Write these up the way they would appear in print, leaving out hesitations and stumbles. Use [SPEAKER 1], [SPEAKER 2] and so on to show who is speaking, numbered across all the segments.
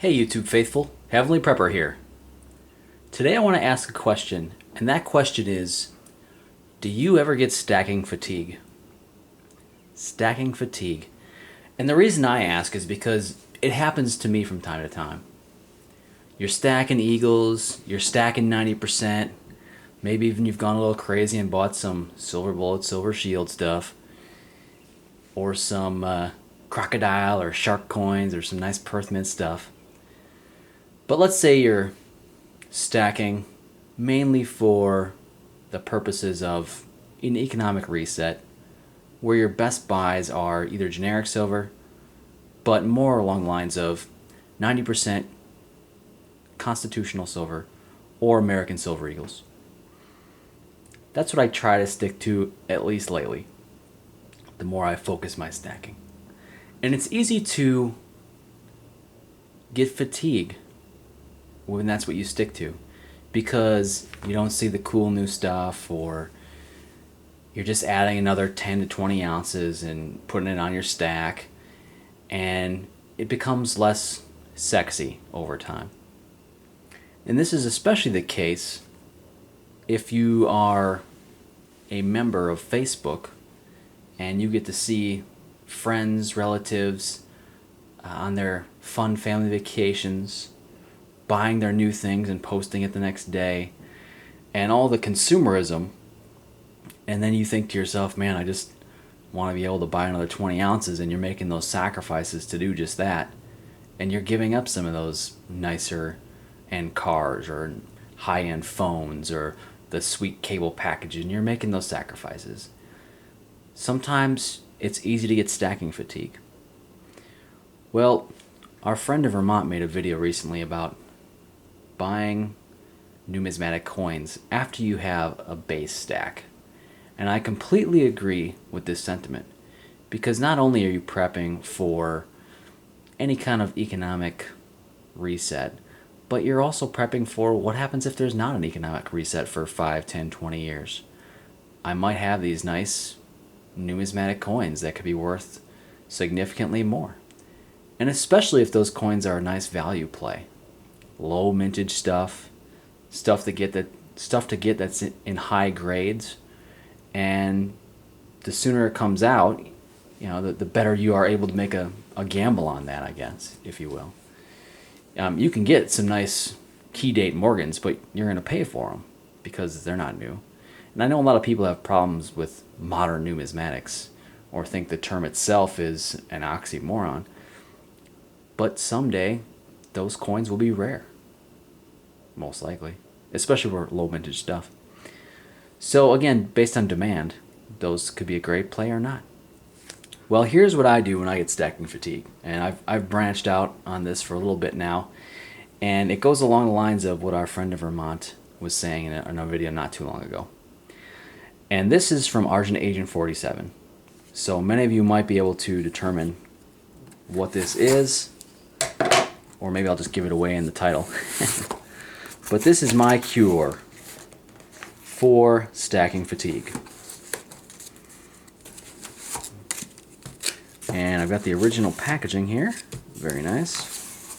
[SPEAKER 1] Hey YouTube faithful, Heavenly Prepper here. Today I want to ask a question, and that question is, do you ever get stacking fatigue? Stacking fatigue. And the reason I ask is because it happens to me from time to time. You're stacking Eagles, you're stacking 90%, maybe even you've gone a little crazy and bought some Silver Bullet, Silver Shield stuff, or some Crocodile or Shark coins, or some nice Perth Mint stuff. But let's say you're stacking mainly for the purposes of an economic reset, where your best buys are either generic silver, but more along the lines of 90% constitutional silver or American Silver Eagles. That's what I try to stick to, at least lately, the more I focus my stacking. And it's easy to get fatigue when that's what you stick to, because you don't see the cool new stuff, or you're just adding another 10 to 20 ounces and putting it on your stack, and it becomes less sexy over time. And this is especially the case if you are a member of Facebook and you get to see friends, relatives on their fun family vacations, buying their new things and posting it the next day, and all the consumerism. And then you think to yourself, man, I just want to be able to buy another 20 ounces, and you're making those sacrifices to do just that. And you're giving up some of those nicer end cars or high-end phones or the sweet cable package, and you're making those sacrifices. Sometimes it's easy to get stacking fatigue. Well, our friend in Vermont made a video recently about buying numismatic coins after you have a base stack. And I completely agree with this sentiment, because not only are you prepping for any kind of economic reset, but you're also prepping for what happens if there's not an economic reset for 5, 10, 20 years. I might have these nice numismatic coins that could be worth significantly more. And especially if those coins are a nice value play. Low mintage stuff to get that's in high grades, and the sooner it comes out, the better you are able to make a gamble on that, I guess, if you will. You can get some nice key date Morgans, but you're going to pay for them because they're not new. And I know a lot of people have problems with modern numismatics, or think the term itself is an oxymoron. But someday, those coins will be rare. Most likely. Especially for low vintage stuff. So again, based on demand, those could be a great play or not. Well, here's what I do when I get stacking fatigue. And I've branched out on this for a little bit now. And it goes along the lines of what our friend in Vermont was saying in a video not too long ago. And this is from Argent Agent 47. So many of you might be able to determine what this is. Or maybe I'll just give it away in the title. But this is my cure for stacking fatigue. And I've got the original packaging here. Very nice.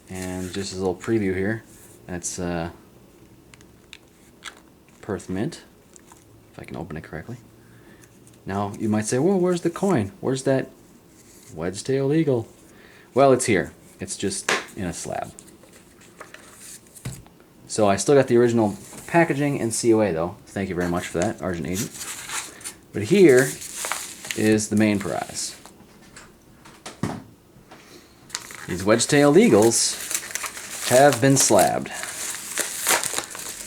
[SPEAKER 1] And just a little preview here. That's Perth Mint, if I can open it correctly. Now, you might say, well, where's the coin? Where's that wedge-tailed eagle? Well, it's here. It's just in a slab. So I still got the original packaging and COA, though. Thank you very much for that, Argent Agent. But here is the main prize. These wedge-tailed eagles have been slabbed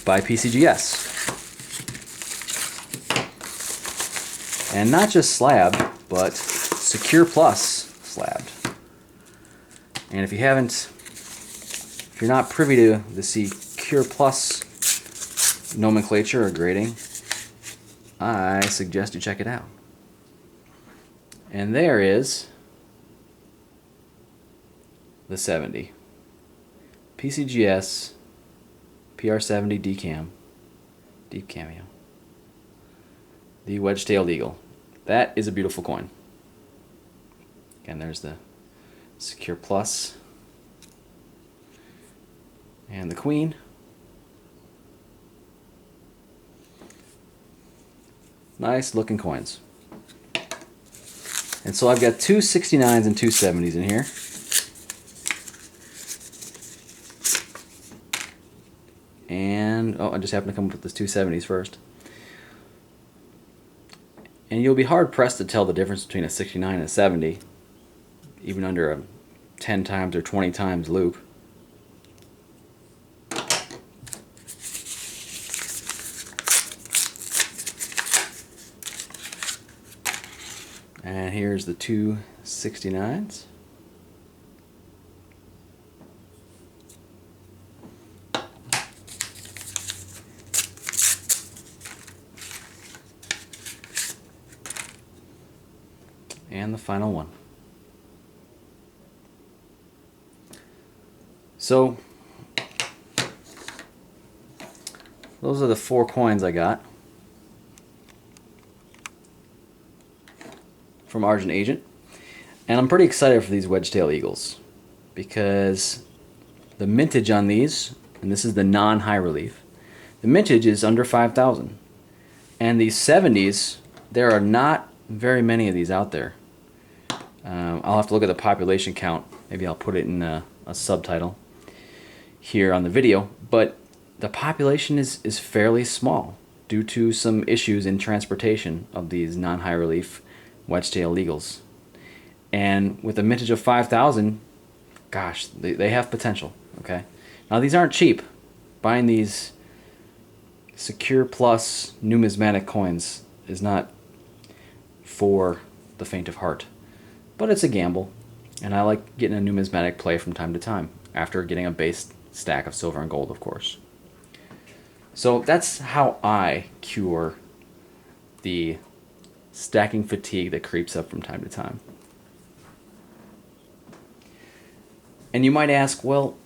[SPEAKER 1] by PCGS. And not just slabbed, but Secure Plus slabbed. And if you're not privy to the Secure Plus nomenclature or grading, I suggest you check it out. And there is the 70. PCGS PR70 Deep Cameo. The wedge-tailed eagle. That is a beautiful coin. Again, there's the Secure Plus, and the Queen. Nice looking coins. And so I've got two 69s and two 70s in here. And, oh, I just happened to come up with the two 70s first. And you'll be hard pressed to tell the difference between a 69 and a 70, even under a 10 times or 20 times loop. And here's the two 69s. And the final one. So those are the 4 coins I got from Argent Agent. And I'm pretty excited for these Wedgetail Eagles because the mintage on these, and this is the non-high relief, the mintage is under 5,000. And these 70s, there are not very many of these out there. I'll have to look at the population count. Maybe I'll put it in a subtitle here on the video. But the population is fairly small due to some issues in transportation of these non-high relief Wedgetail Eagles. And with a mintage of 5,000, gosh, they have potential. Okay. Now these aren't cheap. Buying these Secure Plus numismatic coins is not for the faint of heart. But it's a gamble, and I like getting a numismatic play from time to time, after getting a base stack of silver and gold, of course. So that's how I cure the stacking fatigue that creeps up from time to time. And you might ask, well,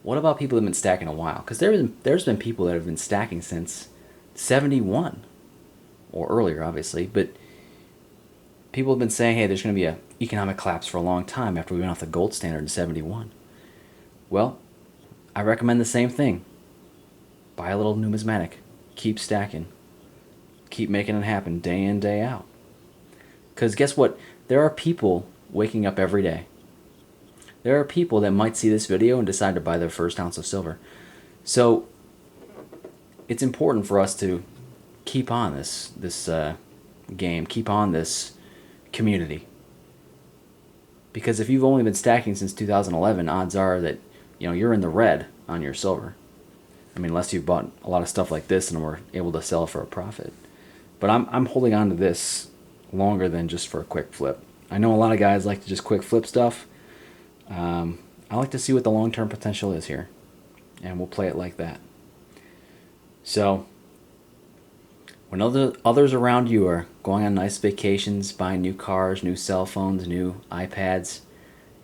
[SPEAKER 1] what about people that have been stacking a while? Because there's been people that have been stacking since 71, or earlier, obviously, but people have been saying, hey, there's going to be an economic collapse for a long time after we went off the gold standard in 71. Well, I recommend the same thing. Buy a little numismatic. Keep stacking. Keep making it happen day in, day out. Because guess what? There are people waking up every day. There are people that might see this video and decide to buy their first ounce of silver. So it's important for us to keep on this game, keep on this community. Because if you've only been stacking since 2011, odds are that you're in the red on your silver. I mean, unless you've bought a lot of stuff like this and were able to sell for a profit. But I'm holding on to this longer than just for a quick flip. I know a lot of guys like to just quick flip stuff. I like to see what the long-term potential is here, and we'll play it like that. So when others around you are going on nice vacations, buying new cars, new cell phones, new iPads,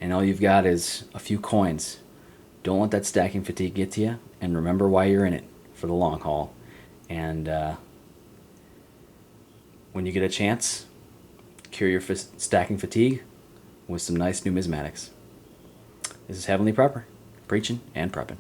[SPEAKER 1] and all you've got is a few coins, don't let that stacking fatigue get to you, and remember why you're in it, for the long haul. And when you get a chance, cure your stacking fatigue with some nice numismatics. This is Heavenly Prepper, preaching and prepping.